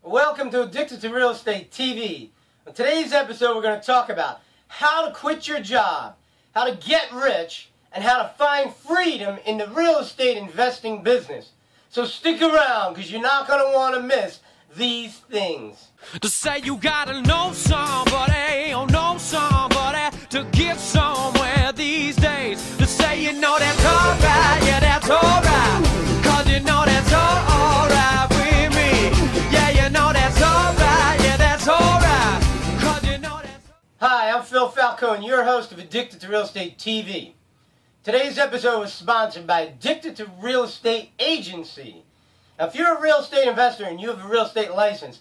Welcome to Addicted to Real Estate TV. On today's episode, we're going to talk about how to quit your job, how to get rich, and how to find freedom in the real estate investing business. So stick around, because you're not going to want to miss these things. To say you gotta know somebody, or know somebody to get somewhere these days. To say you know that's alright, yeah that's alright, cause you know that's alright with me. Yeah, you know that's alright, yeah that's alright, cause you know that's Hi, I'm Phil Falcone, your host of Addicted to Real Estate TV. Today's episode was sponsored by Addicted to Real Estate Agency. Now, if you're a real estate investor and you have a real estate license,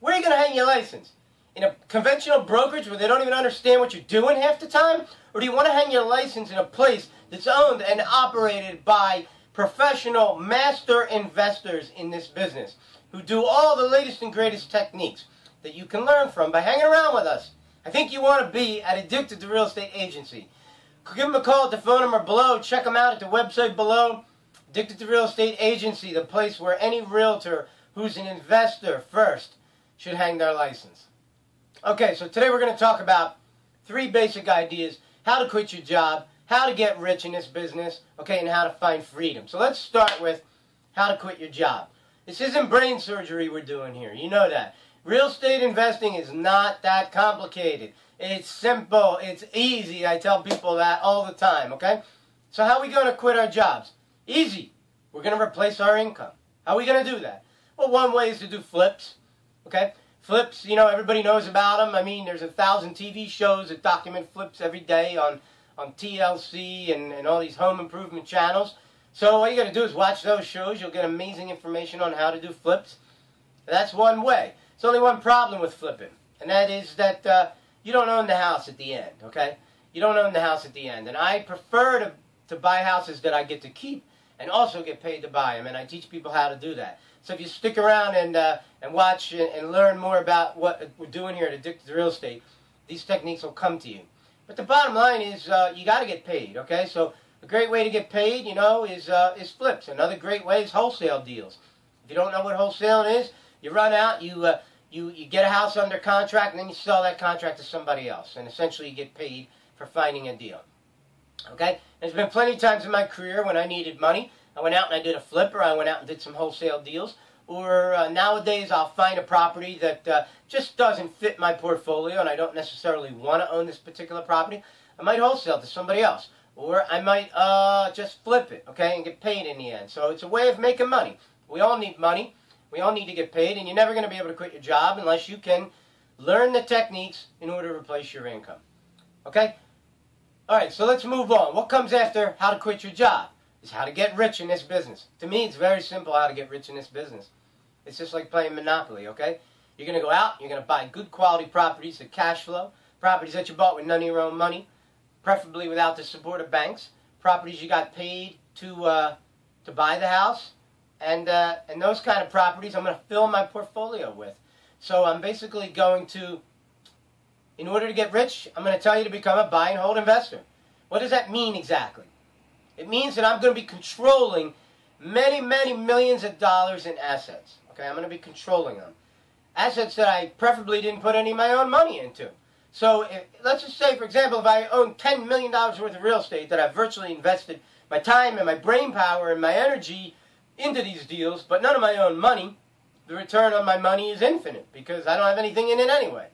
where are you going to hang your license? In a conventional brokerage where they don't even understand what you're doing half the time? Or do you want to hang your license in a place that's owned and operated by professional master investors in this business who do all the latest and greatest techniques that you can learn from by hanging around with us? I think you want to be at Addicted to Real Estate Agency. Give them a call at the phone number below. Check them out at the website below. Addicted to Real Estate Agency, the place where any realtor who's an investor first should hang their license. Okay, so today we're going to talk about 3 basic ideas: how to quit your job, how to get rich in this business, okay, and how to find freedom. So let's start with how to quit your job. This isn't brain surgery we're doing here. You know that. Real estate investing is not that complicated. It's simple. It's easy. I tell people that all the time, okay? So how are we going to quit our jobs? Easy. We're going to replace our income. How are we going to do that? Well, one way is to do flips. Okay? Flips, you know, everybody knows about them. I mean, there's 1,000 TV shows that document flips every day on TLC and all these home improvement channels. So all you got to do is watch those shows. You'll get amazing information on how to do flips. That's one way. There's only one problem with flipping, and that is that you don't own the house at the end, okay? You don't own the house at the end. And I prefer to buy houses that I get to keep and also get paid to buy them, and I teach people how to do that. So if you stick around and watch and learn more about what we're doing here at Addicted to Real Estate, these techniques will come to you. But the bottom line is you got to get paid, okay? So a great way to get paid, you know, is flips. Another great way is wholesale deals. If you don't know what wholesaling is, you run out, you get a house under contract, and then you sell that contract to somebody else, and essentially you get paid for finding a deal. Okay? There's been plenty of times in my career when I needed money. I went out and I did a flip, or I went out and did some wholesale deals. Or nowadays I'll find a property that just doesn't fit my portfolio and I don't necessarily want to own this particular property. I might wholesale to somebody else. Or I might just flip it, okay, and get paid in the end. So it's a way of making money. We all need money. We all need to get paid, and you're never going to be able to quit your job unless you can learn the techniques in order to replace your income. Okay? Alright, so let's move on. What comes after how to quit your job is how to get rich in this business. To me, it's very simple how to get rich in this business. It's just like playing Monopoly, okay? You're going to go out, you're going to buy good quality properties that cash flow, properties that you bought with none of your own money, preferably without the support of banks, properties you got paid to buy the house, and those kind of properties I'm going to fill my portfolio with. So I'm basically going to, in order to get rich, I'm going to tell you to become a buy and hold investor. What does that mean exactly? It means that I'm going to be controlling many, many millions of dollars in assets. Okay, I'm going to be controlling them. Assets that I preferably didn't put any of my own money into. So let's just say, for example, if I own $10 million worth of real estate that I've virtually invested my time and my brain power and my energy into these deals, but none of my own money, the return on my money is infinite because I don't have anything in it anyway.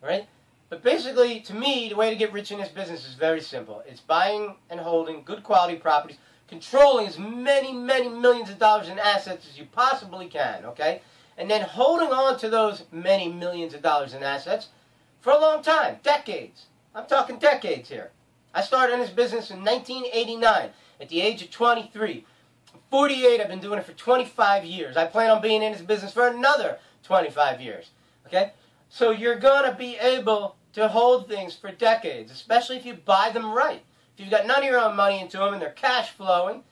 Right? But basically, to me, the way to get rich in this business is very simple. It's buying and holding good quality properties, controlling as many, many millions of dollars in assets as you possibly can, okay? And then holding on to those many millions of dollars in assets for a long time, decades. I'm talking decades here. I started in this business in 1989 at the age of 23. 48, I've been doing it for 25 years. I plan on being in this business for another 25 years, okay? So you're going to be able to hold things for decades, especially if you buy them right. If you've got none of your own money into them and they're cash flowing,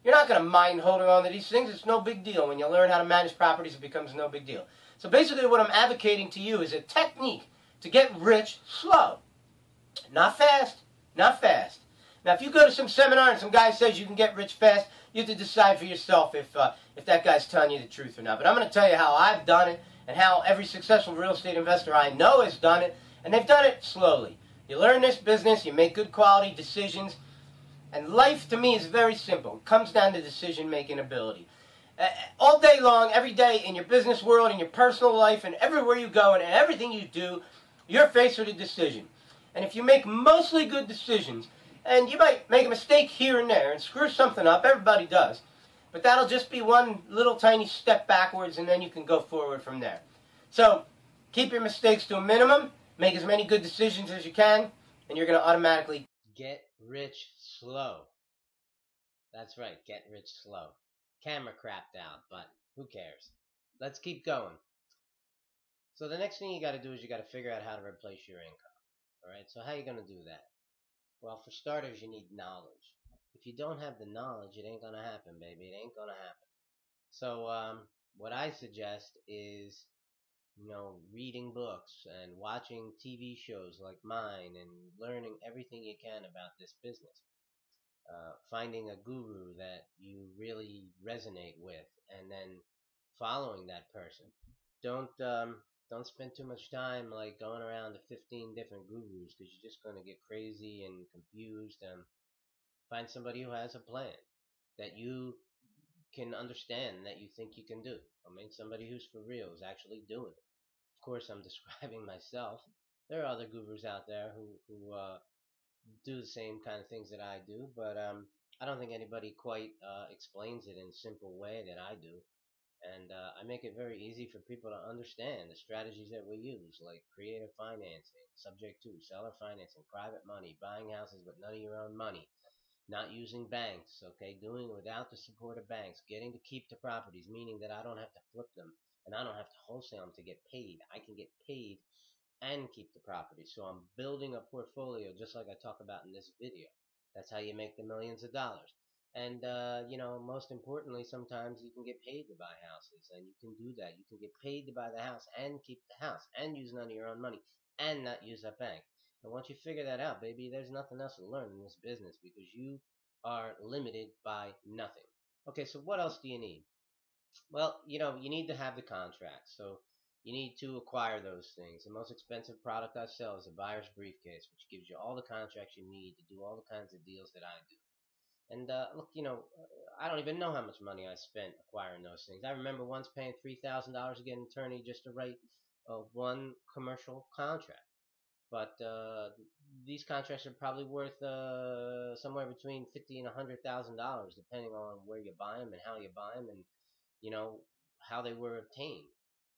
you're not going to mind holding on to these things. It's no big deal. When you learn how to manage properties, it becomes no big deal. So basically what I'm advocating to you is a technique to get rich slow. Not fast, not fast. Now, if you go to some seminar and some guy says you can get rich fast, you have to decide for yourself if that guy's telling you the truth or not. But I'm going to tell you how I've done it and how every successful real estate investor I know has done it, and they've done it slowly. You learn this business, you make good quality decisions, and life to me is very simple. It comes down to decision-making ability. All day long, every day, in your business world, in your personal life, and everywhere you go, and everything you do, you're faced with a decision. And if you make mostly good decisions, and you might make a mistake here and there and screw something up, everybody does, but that'll just be one little tiny step backwards, and then you can go forward from there. So keep your mistakes to a minimum, make as many good decisions as you can, and you're going to automatically get rich slow. That's right, get rich slow. Camera crapped out, but who cares? Let's keep going. So the next thing you got to do is you got to figure out how to replace your income. All right, so how are you going to do that? Well, for starters, you need knowledge. If you don't have the knowledge, it ain't going to happen, baby. It ain't going to happen. So what I suggest is, reading books and watching TV shows like mine and learning everything you can about this business. Finding a guru that you really resonate with, and then following that person. Don't spend too much time like going around to 15 different gurus, because you're just going to get crazy and confused. And find somebody who has a plan that you can understand, that you think you can do. I mean, somebody who's for real, who's actually doing it. Of course, I'm describing myself. There are other gurus out there who do the same kind of things that I do, but I don't think anybody quite explains it in a simple way that I do. And I make it very easy for people to understand the strategies that we use, like creative financing, subject to, seller financing, private money, buying houses with none of your own money, not using banks, okay, doing it without the support of banks, getting to keep the properties, meaning that I don't have to flip them, and I don't have to wholesale them to get paid. I can get paid and keep the property. So I'm building a portfolio, just like I talk about in this video. That's how you make the millions of dollars. And, most importantly, sometimes you can get paid to buy houses, and you can do that. You can get paid to buy the house and keep the house and use none of your own money and not use a bank. And once you figure that out, baby, there's nothing else to learn in this business, because you are limited by nothing. Okay, so what else do you need? Well, you need to have the contract. So you need to acquire those things. The most expensive product I sell is a buyer's briefcase, which gives you all the contracts you need to do all the kinds of deals that I do. And look, I don't even know how much money I spent acquiring those things. I remember once paying $3,000 to get an attorney just to write one commercial contract. But these contracts are probably worth somewhere between $50,000 and $100,000, depending on where you buy them and how you buy them, and how they were obtained.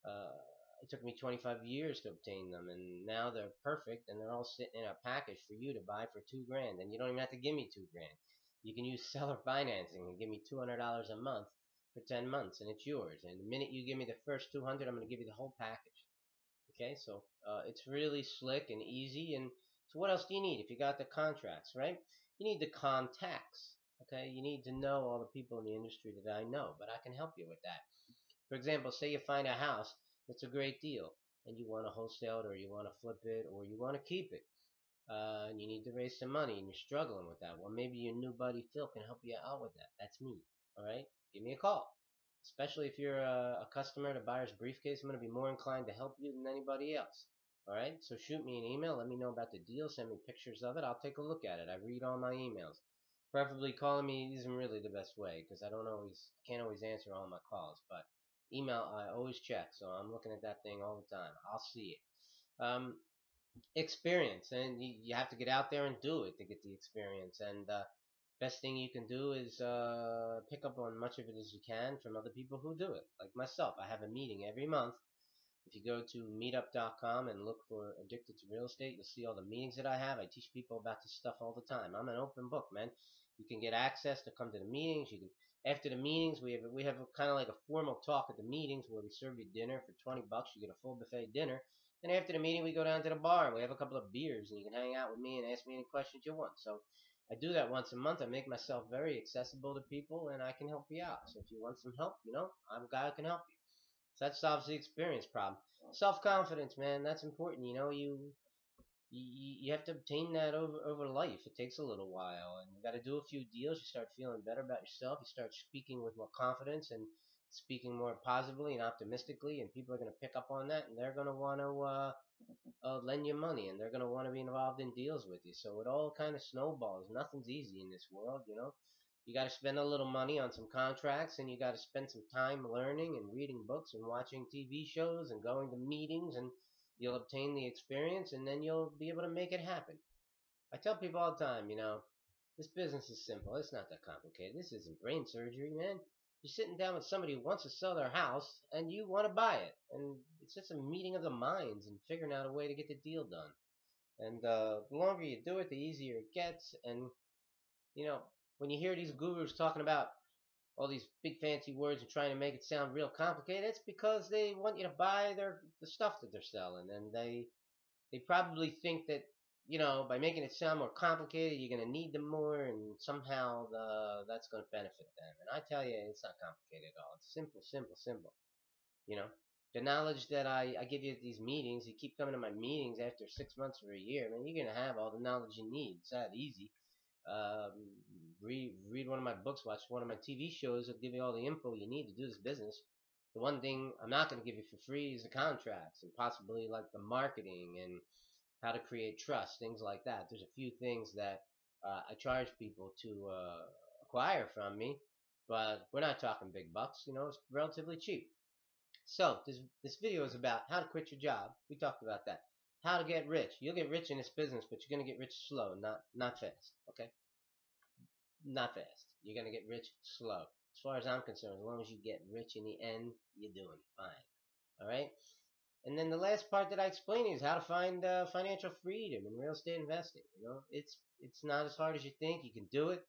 Uh, it took me 25 years to obtain them, and now they're perfect, and they're all sitting in a package for you to buy for $2,000, and you don't even have to give me $2,000. You can use seller financing and give me $200 a month for 10 months, and it's yours. And the minute you give me the first $200, I'm going to give you the whole package. Okay, so it's really slick and easy. And so what else do you need if you got the contracts, right? You need the contacts. Okay, you need to know all the people in the industry that I know, but I can help you with that. For example, say you find a house that's a great deal, and you want to wholesale it, or you want to flip it, or you want to keep it. And you need to raise some money, and you're struggling with that. Well, maybe your new buddy Phil can help you out with that. That's me. All right, give me a call. Especially if you're a customer at a buyer's briefcase, I'm going to be more inclined to help you than anybody else. All right, so shoot me an email. Let me know about the deal. Send me pictures of it. I'll take a look at it. I read all my emails. Preferably calling me isn't really the best way, because I can't always answer all my calls. But email, I always check. So I'm looking at that thing all the time. I'll see it. Experience, and you have to get out there and do it to get the experience. And best thing you can do is pick up on much of it as you can from other people who do it, like myself. I have a meeting every month. If you go to meetup.com and look for Addicted to Real Estate, you'll see all the meetings that I have. I teach people about this stuff all the time. I'm an open book, man. You can get access to come to the meetings. You can, after the meetings, we have kind of like a formal talk at the meetings where we serve you dinner for $20. You get a full buffet dinner. And after the meeting, we go down to the bar and we have a couple of beers, and you can hang out with me and ask me any questions you want. So I do that once a month. I make myself very accessible to people, and I can help you out. So if you want some help, I'm a guy who can help you. So that solves the experience problem. Self-confidence, man, that's important. You have to obtain that over life. It takes a little while, and you got to do a few deals. You start feeling better about yourself. You start speaking with more confidence, and speaking more positively and optimistically, and people are going to pick up on that, and they're going to want to lend you money, and they're going to want to be involved in deals with you. So it all kind of snowballs. Nothing's easy in this world, you know. You got to spend a little money on some contracts, and you got to spend some time learning and reading books and watching TV shows and going to meetings, and you'll obtain the experience, and then you'll be able to make it happen. I tell people all the time, you know, this business is simple. It's not that complicated. This isn't brain surgery, man. You're sitting down with somebody who wants to sell their house, and you want to buy it. And it's just a meeting of the minds and figuring out a way to get the deal done. And the longer you do it, the easier it gets. And, you know, when you hear these gurus talking about all these big fancy words and trying to make it sound real complicated, it's because they want you to buy the stuff that they're selling. And they probably think that, you know, by making it sound more complicated, you're going to need them more, and somehow that's going to benefit them. And I tell you, it's not complicated at all. It's simple, simple, simple. You know, the knowledge that I give you at these meetings, you keep coming to my meetings after 6 months or a year, man, you're going to have all the knowledge you need. It's that easy. Read one of my books, watch one of my TV shows. It'll give you all the info you need to do this business. The one thing I'm not going to give you for free is the contracts, and possibly like the marketing and how to create trust, things like that. There's a few things that I charge people to acquire from me, but we're not talking big bucks. You know, it's relatively cheap. So this video is about how to quit your job. We talked about that. How to get rich. You'll get rich in this business, but you're going to get rich slow, not fast. Okay? Not fast. You're going to get rich slow. As far as I'm concerned, as long as you get rich in the end, you're doing fine. All right? And then the last part that I explain is how to find financial freedom in real estate investing. You know, it's not as hard as you think. You can do it.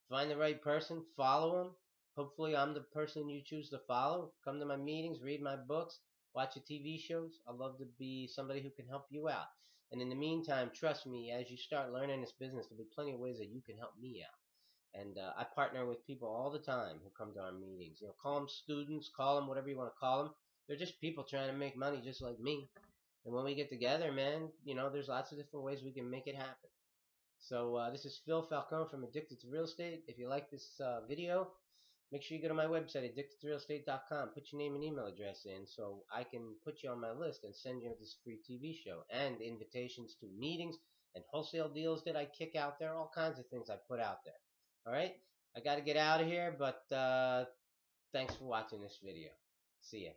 Find the right person, follow them. Hopefully, I'm the person you choose to follow. Come to my meetings, read my books, watch the TV shows. I'd love to be somebody who can help you out. And in the meantime, trust me, as you start learning this business, there'll be plenty of ways that you can help me out. And I partner with people all the time who come to our meetings. You know, call them students, call them whatever you want to call them. They're just people trying to make money just like me. And when we get together, man, you know, there's lots of different ways we can make it happen. So this is Phil Falcone from Addicted to Real Estate. If you like this video, make sure you go to my website, addictedtorealestate.com. Put your name and email address in so I can put you on my list and send you this free TV show and invitations to meetings and wholesale deals that I kick out there, all kinds of things I put out there. All right? I got to get out of here, but thanks for watching this video. See ya.